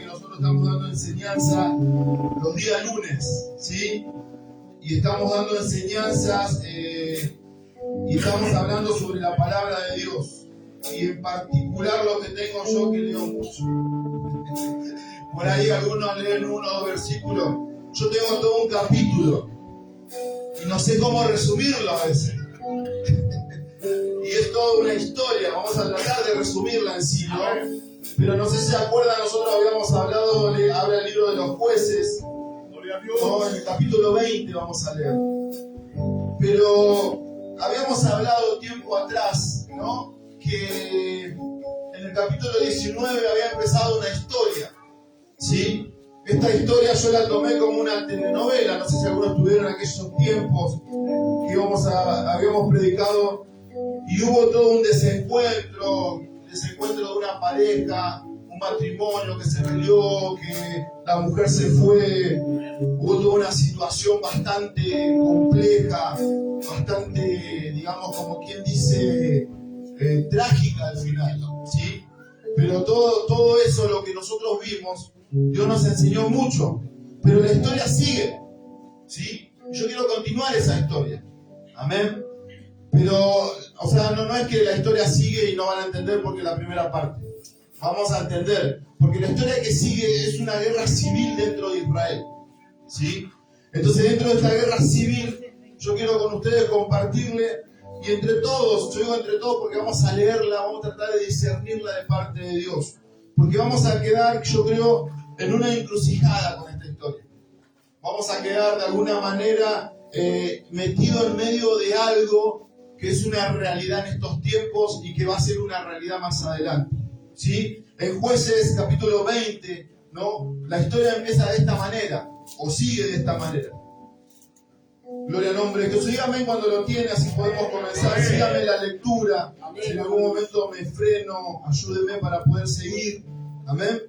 Nosotros estamos dando enseñanza los días lunes, ¿sí? Y estamos dando enseñanzas y estamos hablando sobre la palabra de Dios. Y en particular lo que tengo yo, que leo mucho. Por ahí algunos leen uno o dos versículos. Yo tengo todo un capítulo y no sé cómo resumirlo a veces. Y es toda una historia. Vamos a tratar de resumirla en sí, ¿no? Pero no sé si se acuerdan, nosotros habíamos hablado, habla el libro de los jueces, ¿no? En el capítulo 20 vamos a leer. Pero habíamos hablado tiempo atrás, ¿no? Que en el capítulo 19 había empezado una historia, ¿sí? Esta historia yo la tomé como una telenovela, no sé si algunos tuvieron aquellos tiempos que habíamos predicado y hubo todo un desencuentro de una pareja, un matrimonio que se peleó, que la mujer se fue, hubo toda una situación bastante compleja, bastante, digamos, como quien dice, trágica al final, ¿sí? Pero todo eso, lo que nosotros vimos, Dios nos enseñó mucho, pero la historia sigue, ¿sí? Yo quiero continuar esa historia, amén. Pero, o sea, no es que la historia sigue y no van a entender porque la primera parte. Vamos a entender, porque la historia que sigue es una guerra civil dentro de Israel, ¿sí? Entonces, dentro de esta guerra civil, yo quiero con ustedes compartirle, y entre todos, yo digo entre todos porque vamos a leerla, vamos a tratar de discernirla de parte de Dios, porque vamos a quedar, yo creo, en una encrucijada con esta historia. Vamos a quedar de alguna manera metido en medio de algo que es una realidad en estos tiempos y que va a ser una realidad más adelante, ¿sí? En Jueces capítulo 20, ¿no? La historia empieza de esta manera, o sigue de esta manera. Gloria al nombre de Jesús. Dígame cuando lo tiene, así podemos comenzar. Sígame la lectura. Si en algún momento me freno, ayúdeme para poder seguir. Amén.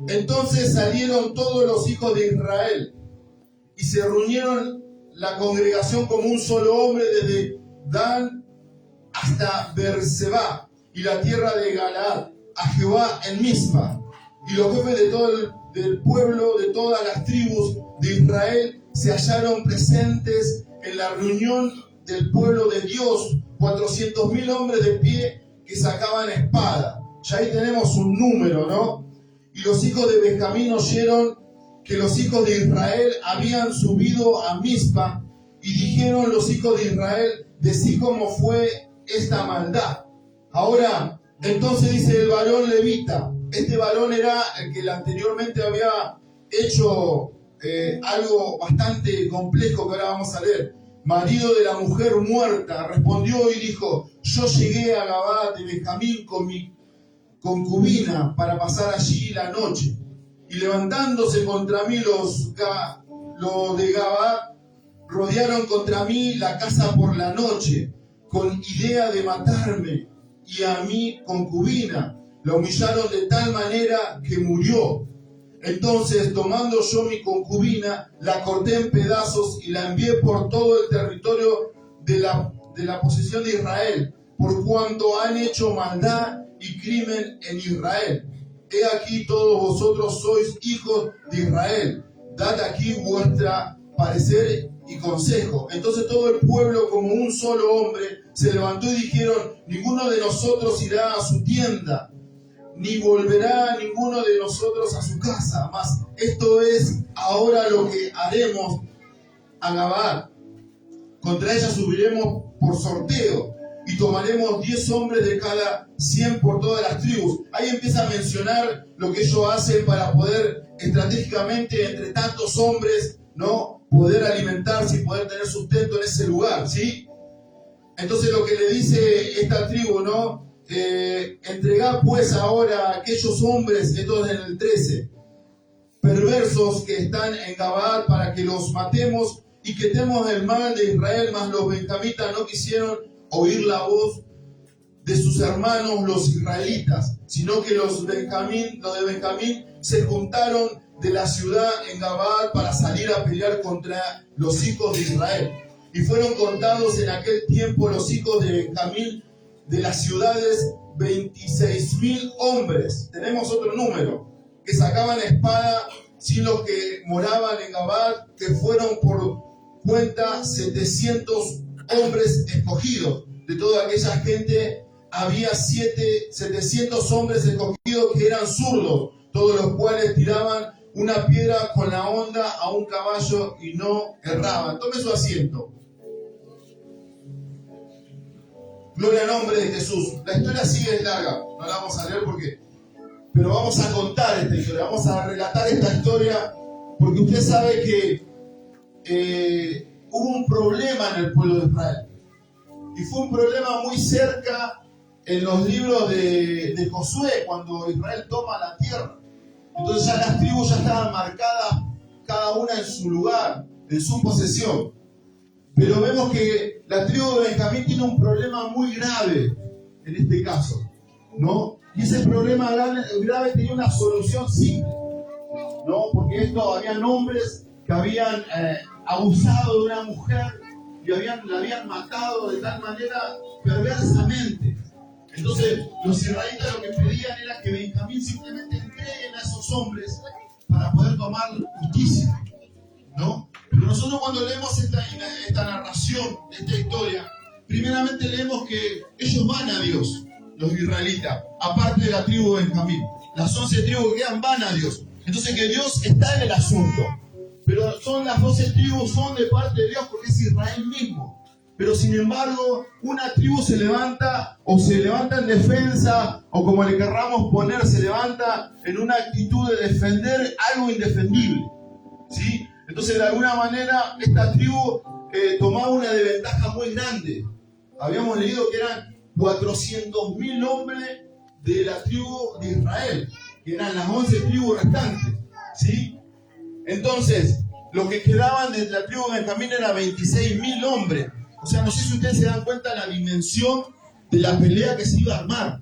Entonces salieron todos los hijos de Israel y se reunieron la congregación como un solo hombre desde Dan hasta Berseba y la tierra de Galaad, a Jehová en Mizpa. Y los jefes de todo del pueblo, de todas las tribus de Israel, se hallaron presentes en la reunión del pueblo de Dios, 400,000 hombres de pie que sacaban espada. Ya ahí tenemos un número, ¿no? Y los hijos de Benjamín oyeron que los hijos de Israel habían subido a Mizpa, y dijeron los hijos de Israel: decí cómo fue esta maldad. Ahora, entonces dice el varón levita. Este varón era el que anteriormente había hecho algo bastante complejo que ahora vamos a leer. Marido de la mujer muerta, respondió y dijo: yo llegué a Gabá de Benjamín con mi concubina para pasar allí la noche. Y levantándose contra mí los de Gabá, rodearon contra mí la casa por la noche, con idea de matarme, y a mi concubina la humillaron de tal manera que murió. Entonces, tomando yo mi concubina, la corté en pedazos y la envié por todo el territorio de la posesión de Israel, por cuanto han hecho maldad y crimen en Israel. He aquí, todos vosotros sois hijos de Israel. Dad aquí vuestra parecer y consejo. Entonces todo el pueblo, como un solo hombre, se levantó y dijeron: ninguno de nosotros irá a su tienda, ni volverá ninguno de nosotros a su casa. Mas esto es ahora lo que haremos a Gabá. Contra ella subiremos por sorteo y tomaremos 10 hombres de cada 100 por todas las tribus. Ahí empieza a mencionar lo que ellos hacen para poder estratégicamente, entre tantos hombres, ¿no?, poder alimentarse y poder tener sustento en ese lugar, ¿sí? Entonces lo que le dice esta tribu, ¿no? Entregad pues ahora a aquellos hombres, esto es en el 13, perversos que están en Gabá, para que los matemos y quitemos el mal de Israel. Mas los benjamitas no quisieron oír la voz de sus hermanos los israelitas, sino que los de Benjamín se juntaron de la ciudad en Gabá para salir a pelear contra los hijos de Israel. Y fueron contados en aquel tiempo los hijos de Benjamín de las ciudades 26,000 hombres. Tenemos otro número, que sacaban espada, sino los que moraban en Gabad, que fueron por cuenta 700 hombres escogidos. De toda aquella gente había 700 hombres escogidos que eran zurdos, todos los cuales tiraban una piedra con la honda a un caballo y no erraban. Tome su asiento. Gloria al nombre de Jesús. La historia sigue larga, no la vamos a leer pero vamos a contar esta historia, vamos a relatar esta historia, porque usted sabe que hubo un problema en el pueblo de Israel. Y fue un problema muy cerca en los libros de Josué, cuando Israel toma la tierra. Entonces ya las tribus ya estaban marcadas, cada una en su lugar, en su posesión. Pero vemos que la tribu de Benjamín tiene un problema muy grave en este caso, ¿no? Y ese problema grave tenía una solución simple, ¿no? Porque habían hombres que habían abusado de una mujer y la habían matado de tal manera perversamente. Entonces los israelitas lo que pedían era que Benjamín simplemente entreguen a esos hombres para poder tomar justicia, ¿no? Pero nosotros cuando leemos esta narración, esta historia, primeramente leemos que ellos van a Dios, los israelitas, aparte de la tribu de Benjamín. Las 11 tribus que quedan van a Dios. Entonces que Dios está en el asunto. Pero las 12 tribus son de parte de Dios porque es Israel mismo. Pero sin embargo, una tribu se levanta en defensa, o como le querramos poner, se levanta en una actitud de defender algo indefendible, ¿sí? Entonces, de alguna manera, esta tribu tomaba una desventaja muy grande. Habíamos leído que eran 400.000 hombres de la tribu de Israel, que eran las 11 tribus restantes, ¿sí? Entonces, los que quedaban de la tribu de Benjamín eran 26.000 hombres. O sea, no sé si ustedes se dan cuenta de la dimensión de la pelea que se iba a armar,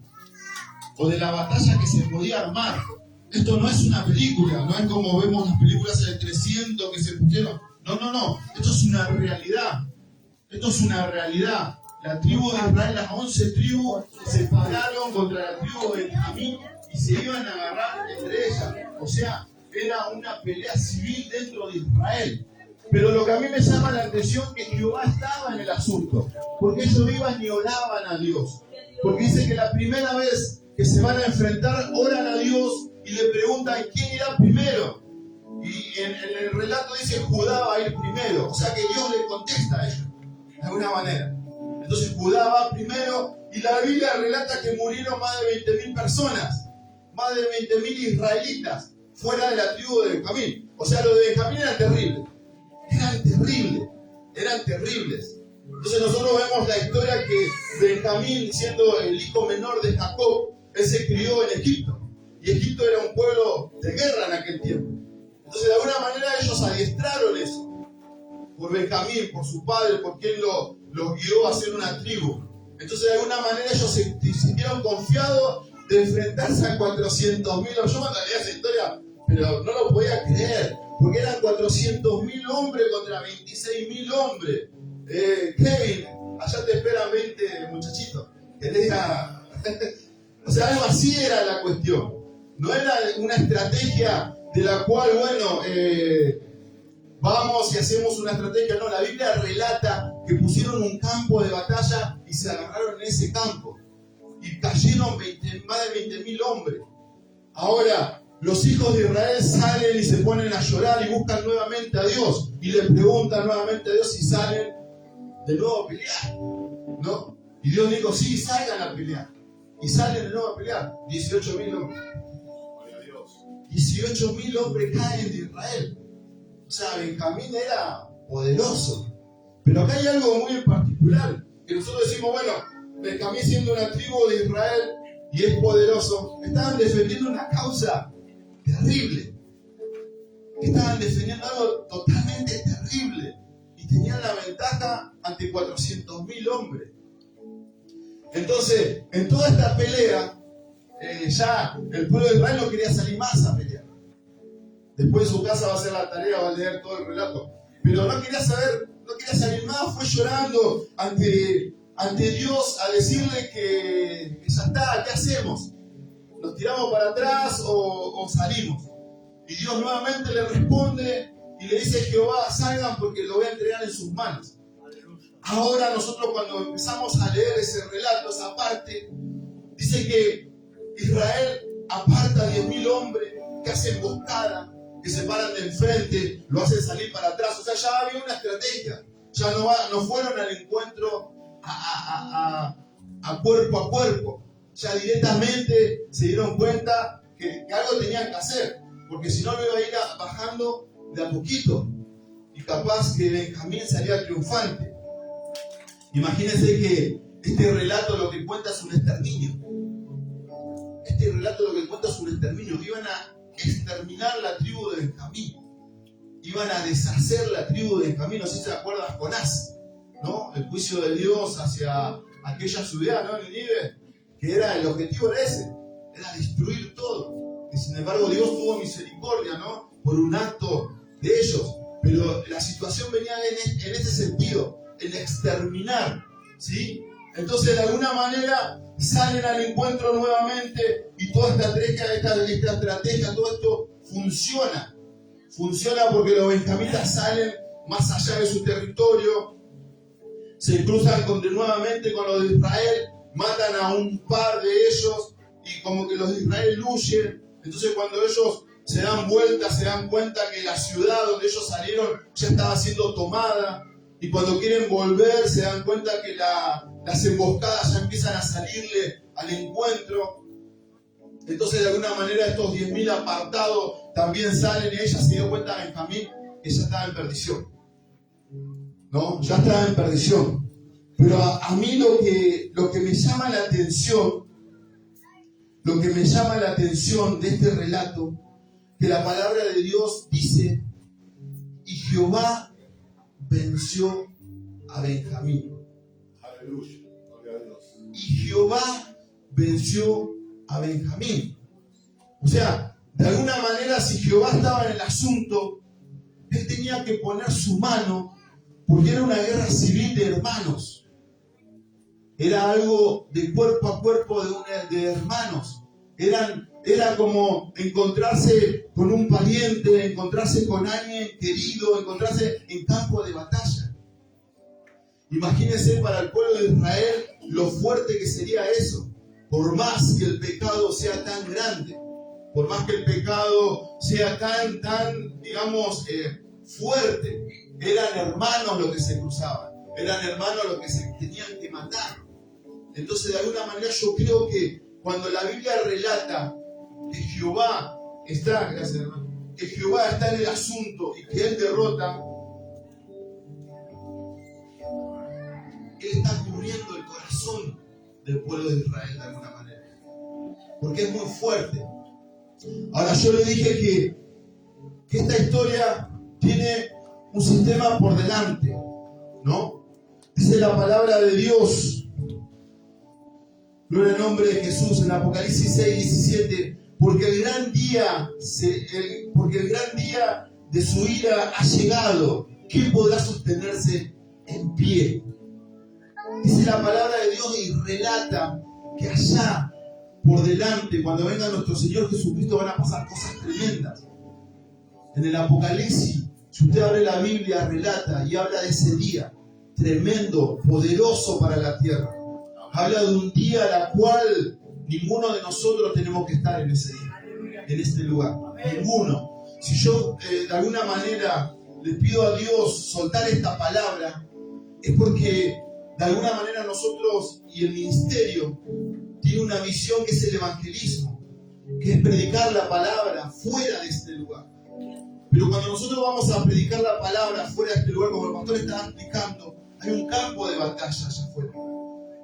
o de la batalla que se podía armar. Esto no es una película, no es como vemos las películas de 300 que se pusieron. No. Esto es una realidad. Esto es una realidad. La tribu de Israel, las 11 tribus, se pararon contra la tribu de Benjamín y se iban a agarrar entre ellas. O sea, era una pelea civil dentro de Israel. Pero lo que a mí me llama la atención es que Jehová estaba en el asunto, porque ellos iban y oraban a Dios. Porque dice que la primera vez que se van a enfrentar, oran a Dios y le preguntan quién irá primero. Y en el relato dice Judá va a ir primero. O sea que Dios le contesta a ellos, de alguna manera. Entonces Judá va primero y la Biblia relata que murieron más de 20.000 personas, más de 20.000 israelitas fuera de la tribu de Benjamín. O sea, los de Benjamín eran terribles. Eran terribles. Entonces nosotros vemos la historia que Benjamín, siendo el hijo menor de Jacob, él se crió en Egipto. Y Egipto era un pueblo de guerra en aquel tiempo. Entonces de alguna manera ellos adiestraron eso. Por Benjamín, por su padre, por quien los guió a ser una tribu. Entonces de alguna manera ellos se sintieron confiados de enfrentarse a 400.000. Yo cuando leía esa historia, pero no lo podía creer. Porque eran 400.000 hombres contra 26.000 hombres. Kevin, allá te esperan 20 muchachitos. O sea, algo así era la cuestión. No era una estrategia de la cual, bueno, vamos y hacemos una estrategia. No, la Biblia relata que pusieron un campo de batalla y se agarraron en ese campo. Y cayeron más de 20.000 hombres. Ahora, los hijos de Israel salen y se ponen a llorar y buscan nuevamente a Dios y le preguntan nuevamente a Dios si salen de nuevo a pelear, ¿no? Y Dios dijo, sí, salgan a pelear. Y salen de nuevo a pelear. 18.000 hombres. 18.000 hombres caen de Israel. O sea, Benjamín era poderoso. Pero acá hay algo muy en particular, que nosotros decimos, bueno, Benjamín siendo una tribu de Israel y es poderoso, estaban defendiendo una causa terrible. Estaban defendiendo algo totalmente terrible y tenían la ventaja ante 400.000 hombres. Entonces, en toda esta pelea, ya el pueblo de Israel no quería salir más a pelear. Después en su casa va a hacer la tarea, va a leer todo el relato. Pero no quería salir más, fue llorando ante Dios a decirle que ya está, ¿qué hacemos? ¿Nos tiramos para atrás o salimos? Y Dios nuevamente le responde y le dice: Jehová, salgan porque lo voy a entregar en sus manos. Ahora nosotros, cuando empezamos a leer ese relato, esa parte, dice que Israel aparta a 10.000 hombres que hacen emboscada, que se paran de enfrente, lo hacen salir para atrás. O sea, ya había una estrategia. Ya no fueron al encuentro a cuerpo a cuerpo. Ya directamente se dieron cuenta que algo tenían que hacer, porque si no lo iba a ir bajando de a poquito. Y capaz que Benjamín salía triunfante. Imagínense que este relato lo que cuenta es un exterminio. Iban a exterminar la tribu de Benjamín. Iban a deshacer la tribu de Benjamín. No sé si se acuerdan Jonás, ¿no? El juicio de Dios hacia aquella ciudad, ¿no? Nínive, que el objetivo era ese, era destruir todo. Y sin embargo Dios tuvo misericordia, ¿no? Por un acto de ellos. Pero la situación venía en ese sentido, en exterminar, ¿sí? Entonces, de alguna manera, salen al encuentro nuevamente y toda esta estrategia, todo esto funciona. Funciona porque los benjamitas salen más allá de su territorio, se cruzan nuevamente con los de Israel, matan a un par de ellos y como que los de Israel huyen. Entonces, cuando ellos se dan vuelta, se dan cuenta que la ciudad donde ellos salieron ya estaba siendo tomada. Y cuando quieren volver, se dan cuenta que las emboscadas ya empiezan a salirle al encuentro. Entonces, de alguna manera, estos 10.000 apartados también salen, y ella se dio cuenta, Benjamín, que ya estaba en perdición. ¿No? Ya estaba en perdición. Pero a mí lo que me llama la atención, de este relato, que la palabra de Dios dice: y Jehová venció a Benjamín. Aleluya, gloria a Dios. Y Jehová venció a Benjamín. O sea, de alguna manera, si Jehová estaba en el asunto, él tenía que poner su mano, porque era una guerra civil de hermanos. Era algo de cuerpo a cuerpo de hermanos. Era como encontrarse con un pariente, encontrarse con alguien querido, encontrarse en campo de batalla. Imagínense para el pueblo de Israel lo fuerte que sería eso. Por más que el pecado sea tan grande, por más que el pecado sea tan, digamos, fuerte, eran hermanos los que se cruzaban, eran hermanos los que se tenían que matar. Entonces, de alguna manera, yo creo que cuando la Biblia relata que Jehová está, gracias hermano, que Jehová está en el asunto y que Él derrota, Él está cubriendo el corazón del pueblo de Israel de alguna manera, porque es muy fuerte. Ahora, yo le dije que esta historia tiene un sistema por delante, ¿no? Dice la palabra de Dios, gloria al nombre de Jesús, en Apocalipsis 6:17, porque el gran día de su ira ha llegado. ¿Quién podrá sostenerse en pie? Dice la palabra de Dios y relata que allá por delante, cuando venga nuestro Señor Jesucristo, van a pasar cosas tremendas. En el Apocalipsis, si usted abre la Biblia, relata y habla de ese día tremendo, poderoso para la tierra. Habla de un día a la cual ninguno de nosotros tenemos que estar en ese día, en este lugar. Ninguno. Si yo de alguna manera le pido a Dios soltar esta palabra, es porque de alguna manera nosotros y el ministerio tiene una visión que es el evangelismo, que es predicar la palabra fuera de este lugar. Pero cuando nosotros vamos a predicar la palabra fuera de este lugar, como el pastor estaba explicando, hay un campo de batalla allá afuera.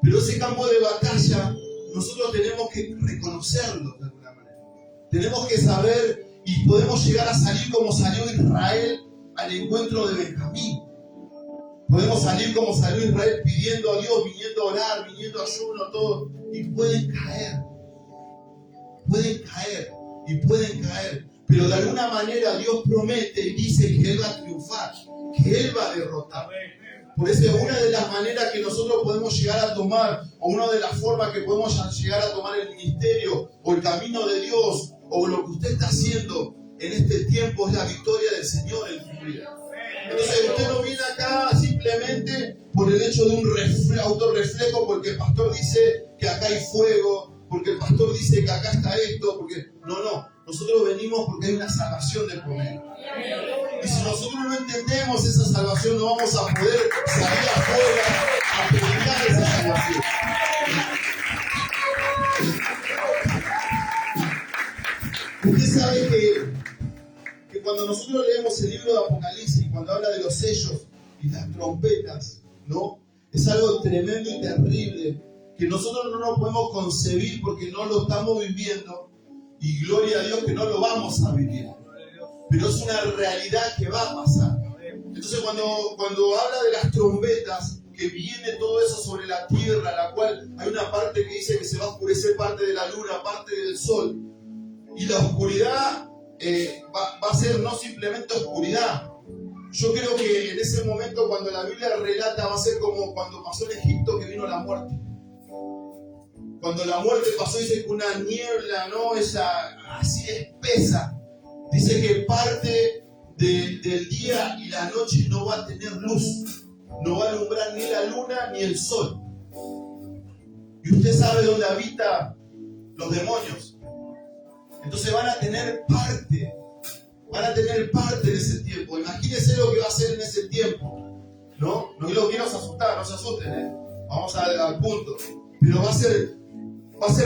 Pero ese campo de batalla nosotros tenemos que reconocerlo de alguna manera. Tenemos que saber y podemos llegar a salir como salió Israel al encuentro de Benjamín. Podemos salir como salió Israel pidiendo a Dios, viniendo a orar, viniendo a ayuno, todo. Y pueden caer. Pero de alguna manera Dios promete y dice que Él va a triunfar, que Él va a derrotar. Por eso una de las maneras que nosotros podemos llegar a tomar, o una de las formas que podemos llegar a tomar el ministerio, o el camino de Dios, o lo que usted está haciendo en este tiempo, es la victoria del Señor en su vida. Entonces usted no viene acá simplemente por el hecho de un autorreflejo, porque el pastor dice que acá hay fuego, porque el pastor dice que acá está esto, porque no, nosotros venimos porque hay una salvación de por medio. Y si nosotros no entendemos esa salvación, no vamos a poder salir afuera a predicar esa salvación. Usted sabe que cuando nosotros leemos el libro de Apocalipsis, cuando habla de los sellos y las trompetas, ¿no? Es algo tremendo y terrible que nosotros no nos podemos concebir porque no lo estamos viviendo, y gloria a Dios que no lo vamos a vivir. Pero es una realidad que va a pasar. Entonces cuando habla de las trompetas, que viene todo eso sobre la tierra, la cual hay una parte que dice que se va a oscurecer parte de la luna, parte del sol, y la oscuridad va a ser no simplemente oscuridad. Yo creo que en ese momento, cuando la Biblia relata, va a ser como cuando pasó en Egipto, que vino la muerte. Cuando la muerte pasó, dice que una niebla, ¿no? Esa así espesa. Dice que parte del día y la noche no va a tener luz. No va a alumbrar ni la luna ni el sol. Y usted sabe dónde habitan los demonios. Entonces van a tener parte en ese tiempo. Imagínense lo que va a ser en ese tiempo. No lo quiero asustar, no se asusten, ¿eh? Vamos al punto. Pero va a ser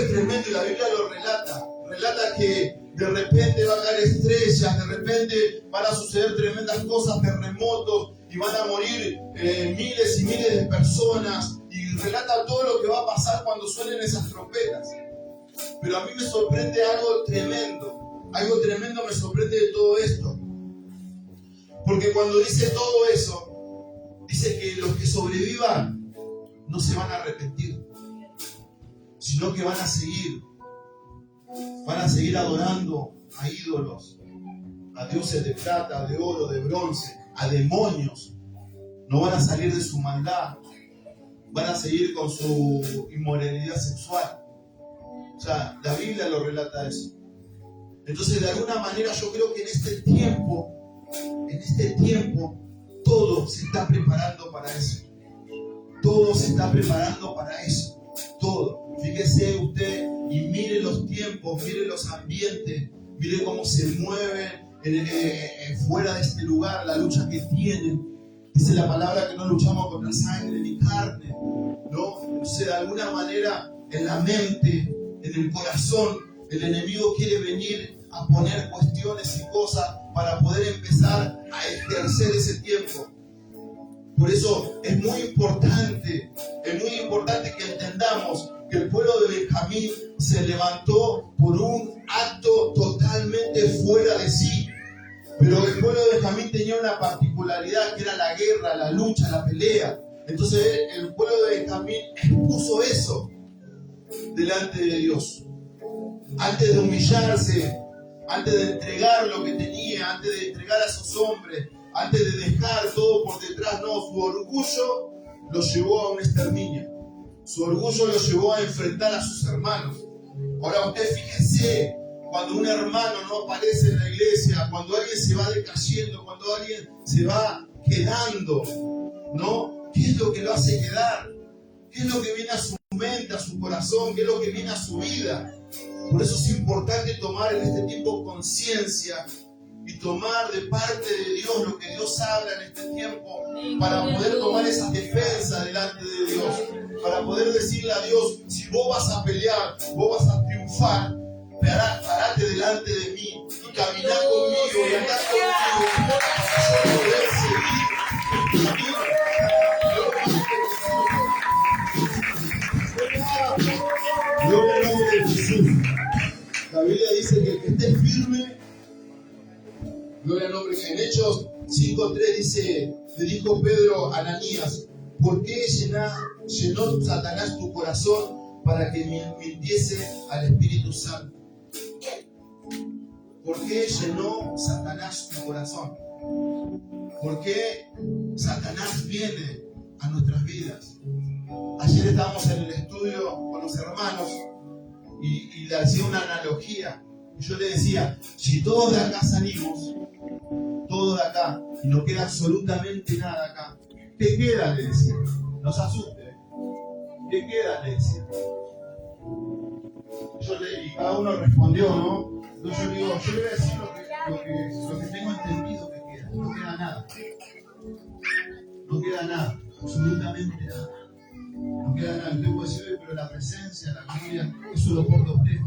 tremendo, y la Biblia lo relata. Relata que de repente van a caer estrellas, de repente van a suceder tremendas cosas, terremotos, y van a morir miles y miles de personas, y relata todo lo que va a pasar cuando suenen esas trompetas. Pero a mí me sorprende algo tremendo me sorprende de todo esto, porque cuando dice todo eso, dice que los que sobrevivan no se van a arrepentir, sino que van a seguir adorando a ídolos, a dioses de plata, de oro, de bronce, a demonios. No van a salir de su maldad, van a seguir con su inmoralidad sexual. O sea, la Biblia lo relata eso. Entonces, de alguna manera, yo creo que en este tiempo, todo se está preparando para eso. Todo se está preparando para eso. Todo. Fíjese usted y mire los tiempos, mire los ambientes, mire cómo se mueven fuera de este lugar, la lucha que tienen. Dice la palabra que no luchamos contra sangre ni carne, ¿no? Entonces, de alguna manera, en la mente, en el corazón, el enemigo quiere venir a poner cuestiones y cosas para poder empezar a ejercer ese tiempo. Por eso es muy importante que entendamos que el pueblo de Benjamín se levantó por un acto totalmente fuera de sí. Pero el pueblo de Benjamín tenía una particularidad, que era la guerra, la lucha, la pelea. Entonces el pueblo de Benjamín expuso eso delante de Dios. Antes de humillarse, antes de entregar lo que tenía, antes de entregar a esos hombres, antes de dejar todo por detrás, no, su orgullo lo llevó a un exterminio. Su orgullo lo llevó a enfrentar a sus hermanos. Ahora usted fíjese, cuando un hermano no aparece en la iglesia, cuando alguien se va decayendo, cuando alguien se va quedando, ¿no? ¿Qué es lo que lo hace quedar? ¿Qué es lo que viene a su mente, a su corazón? ¿Qué es lo que viene a su vida? Por eso es importante tomar en este tiempo conciencia y tomar de parte de Dios lo que Dios habla en este tiempo, para poder tomar esas defensas delante de Dios, para poder decirle a Dios: si vos vas a pelear, vos vas a triunfar, parate delante de mí y caminá conmigo y andá conmigo para yo poder seguir. Gloria al nombre de Jesús. La Biblia dice que el que esté firme, gloria al nombre. En Hechos 5:3 dice: le dijo Pedro a Ananías, ¿por qué llenó Satanás tu corazón para que mintiese al Espíritu Santo? ¿Por qué llenó Satanás tu corazón? ¿Por qué Satanás viene a nuestras vidas. Ayer estábamos en el estudio con los hermanos y le hacía una analogía. Y yo le decía, si todos de acá salimos, todos de acá, y no queda absolutamente nada acá, ¿qué queda? Le decía. No se asuste. ¿Qué queda? Le decía. Y cada uno respondió, ¿no? Entonces yo digo, yo le voy a decir lo que tengo entendido que queda. No queda nada. No queda nada. Absolutamente nada. No queda nada. Usted puede decir, pero la presencia, la gloria, eso lo porta usted.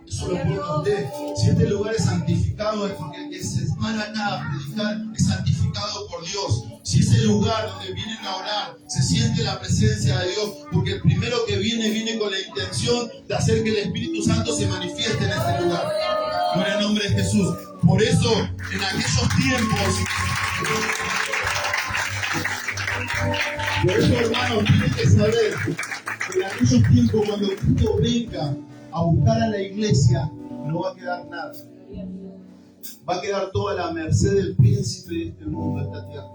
Eso lo porta usted. Si este lugar es santificado, es porque el que se para acá a predicar es santificado por Dios. Si ese lugar donde vienen a orar se siente la presencia de Dios, porque el primero que viene con la intención de hacer que el Espíritu Santo se manifieste en este lugar. En el nombre de Jesús. Por eso, en aquellos tiempos, hermanos, tienen que saber que en aquellos tiempos, cuando Cristo venga a buscar a la iglesia, no va a quedar nada. Va a quedar toda la merced del príncipe de este mundo, de esta tierra.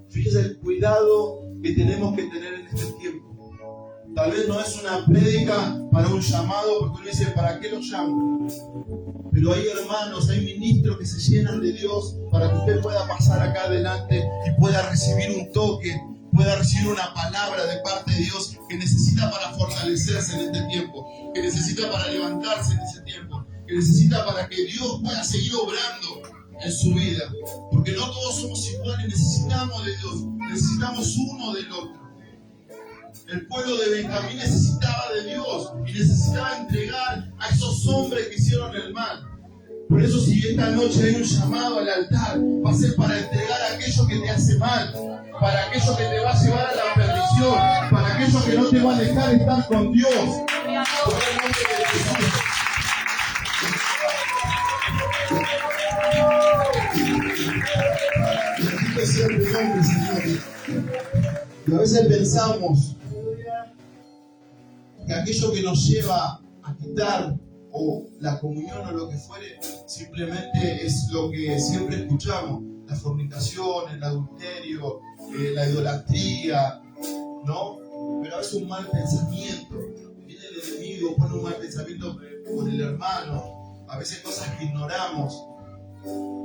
Fíjese el cuidado que tenemos que tener en este tiempo. Tal vez no es una prédica para un llamado, porque uno dice, ¿para qué lo llamo? Pero hay hermanos, hay ministros que se llenan de Dios para que usted pueda pasar acá adelante y pueda recibir un toque, pueda recibir una palabra de parte de Dios que necesita para fortalecerse en este tiempo, que necesita para levantarse en ese tiempo, que necesita para que Dios pueda seguir obrando en su vida. Porque no todos somos iguales, necesitamos de Dios, necesitamos uno del otro. El pueblo de Benjamín necesitaba de Dios y necesitaba entregar a esos hombres que hicieron el mal. Por eso, si esta noche hay un llamado al altar, va a ser para entregar a aquello que te hace mal, para aquello que te va a llevar a la perdición, para aquello que no te va a dejar estar con Dios. Por el nombre de Jesús. Bendito sea tu nombre, Señor. Y a veces pensamos que aquello que nos lleva a quitar o la comunión o lo que fuere, simplemente es lo que siempre escuchamos: la fornicación, el adulterio, la idolatría, ¿no? Pero a veces un mal pensamiento, viene el enemigo, pone un mal pensamiento con el hermano, a veces cosas que ignoramos,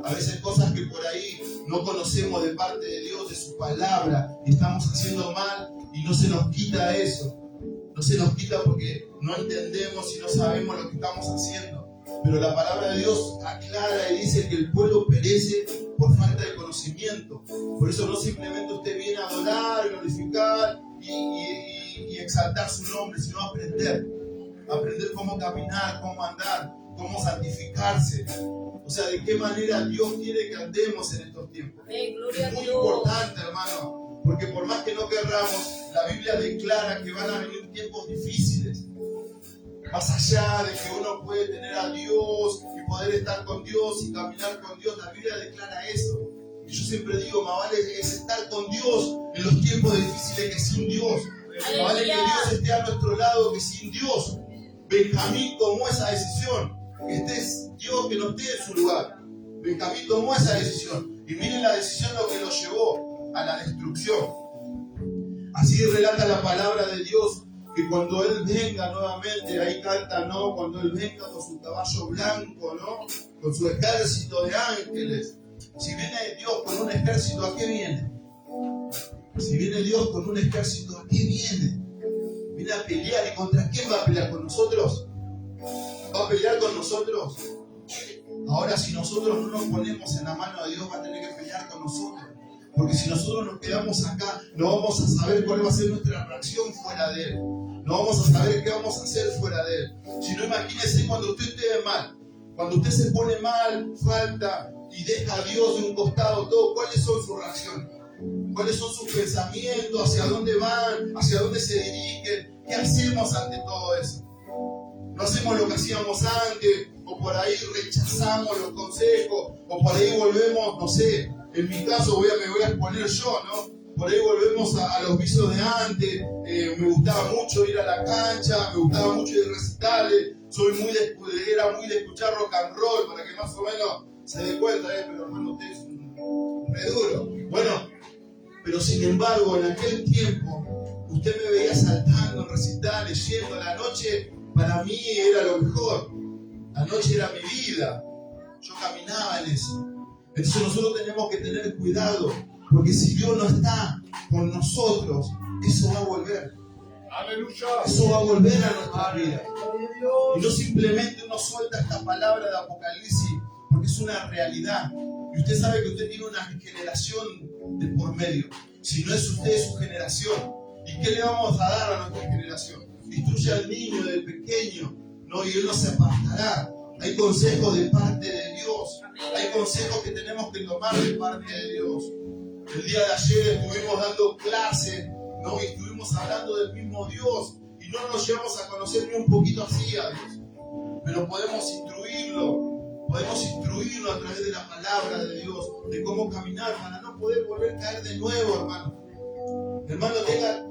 a veces cosas que por ahí no conocemos de parte de Dios, de su palabra, y estamos haciendo mal y no se nos quita eso. No se nos quita porque no entendemos y no sabemos lo que estamos haciendo. Pero la palabra de Dios aclara y dice que el pueblo perece por falta de conocimiento. Por eso no simplemente usted viene a adorar, glorificar y exaltar su nombre, sino aprender. Aprender cómo caminar, cómo andar, cómo santificarse. O sea, de qué manera Dios quiere que andemos en estos tiempos. Es muy importante, hermano. Porque por más que no querramos, la Biblia declara que van a venir tiempos difíciles. Más allá de que uno puede tener a Dios y poder estar con Dios y caminar con Dios, la Biblia declara eso. Y yo siempre digo, más vale es estar con Dios en los tiempos difíciles que sin Dios. Más vale que Dios esté a nuestro lado que sin Dios. Benjamín tomó esa decisión. Que esté Dios, que no esté en su lugar. Benjamín tomó esa decisión. Y miren la decisión lo que lo llevó a la destrucción. Así relata la palabra de Dios, que cuando Él venga nuevamente, ahí canta, ¿no? Cuando Él venga con su caballo blanco, ¿no? Con su ejército de ángeles. Si viene Dios con un ejército, ¿a qué viene? Si viene Dios con un ejército, ¿a qué viene? Viene a pelear. ¿Y contra quién va a pelear? ¿Con nosotros? ¿Va a pelear con nosotros? Ahora, si nosotros no nos ponemos en la mano de Dios, va a tener que pelear con nosotros. Porque si nosotros nos quedamos acá, no vamos a saber cuál va a ser nuestra reacción fuera de Él. No vamos a saber qué vamos a hacer fuera de Él. Si no, imagínese cuando usted esté mal. Cuando usted se pone mal, falta y deja a Dios de un costado todo, ¿cuáles son sus reacciones? ¿Cuáles son sus pensamientos? ¿Hacia dónde van? ¿Hacia dónde se dirigen? ¿Qué hacemos ante todo eso? No hacemos lo que hacíamos antes, o por ahí rechazamos los consejos, o por ahí volvemos, no sé, en mi caso me voy a exponer yo, ¿no? Por ahí volvemos a los vicios de antes. Me gustaba mucho ir a la cancha, me gustaba mucho ir a recitales, era muy de escuchar rock and roll, para que más o menos se dé cuenta, pero hermano, usted es un re duro. Bueno, Pero sin embargo, en aquel tiempo, usted me veía saltando en recitales, yendo. La noche para mí era lo mejor. La noche era mi vida. Yo caminaba en eso. Entonces nosotros tenemos que tener cuidado, porque si Dios no está con nosotros, eso va a volver. Aleluya. Eso va a volver a nuestra vida. Y no simplemente uno suelta esta palabra de Apocalipsis, porque es una realidad. Y usted sabe que usted tiene una generación de por medio. Si no es usted, es su generación. ¿Y qué le vamos a dar a nuestra generación? Instruye al niño del pequeño, ¿no? Y él no se apartará. Hay consejos de parte de Dios. Hay consejos que tenemos que tomar de parte de Dios. El día de ayer estuvimos dando clases, ¿no? Y estuvimos hablando del mismo Dios. Y no nos llevamos a conocer ni un poquito así a Dios. Pero podemos instruirlo. Podemos instruirlo a través de la palabra de Dios, de cómo caminar para no poder volver a caer de nuevo, hermano. Hermano,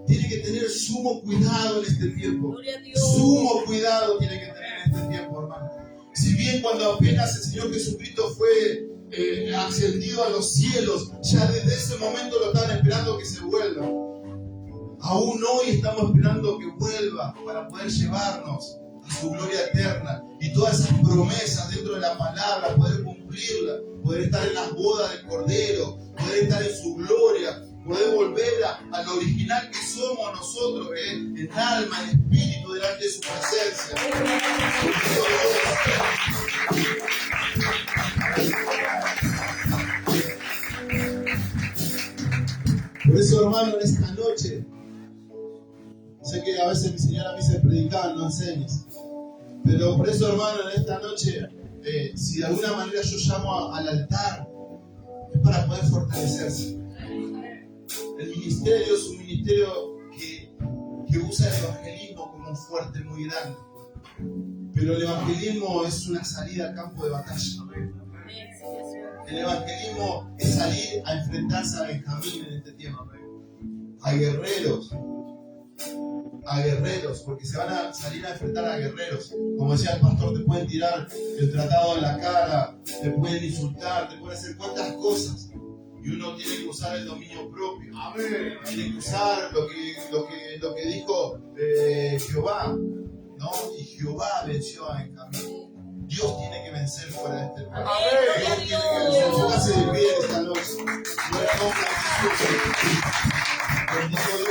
tiene que tener sumo cuidado en este tiempo. Sumo cuidado tiene que tener en este tiempo, hermano. Si bien cuando apenas el Señor Jesucristo fue ascendido a los cielos, ya desde ese momento lo estaban esperando que se vuelva. Aún hoy estamos esperando que vuelva para poder llevarnos a su gloria eterna. Y todas esas promesas dentro de la palabra, poder cumplirlas, poder estar en las bodas del Cordero, poder estar en su gloria, poder volver al original que somos nosotros, en alma, en espíritu, delante de su presencia. Por eso, hermano, en esta noche, sé que a veces mi señora me dice predicar, no enseñes. Pero por eso, hermano, en esta noche, si de alguna manera yo llamo al altar, es para poder fortalecerse. El ministerio es un ministerio que usa el evangelismo como un fuerte muy grande. Pero el evangelismo es una salida al campo de batalla. El evangelismo es salir a enfrentarse a Benjamín en este tiempo. A guerreros, porque se van a salir a enfrentar a guerreros. Como decía el pastor, te pueden tirar el tratado en la cara, te pueden insultar, te pueden hacer cuantas cosas. Y uno tiene que usar el dominio propio. Amén. Tiene que usar lo que dijo Jehová, ¿no? Y Jehová venció a Benjamín. Dios tiene que vencer fuera de este lugar. Dios tiene que vencer. Póngase de pie esta noche. Bendito Dios.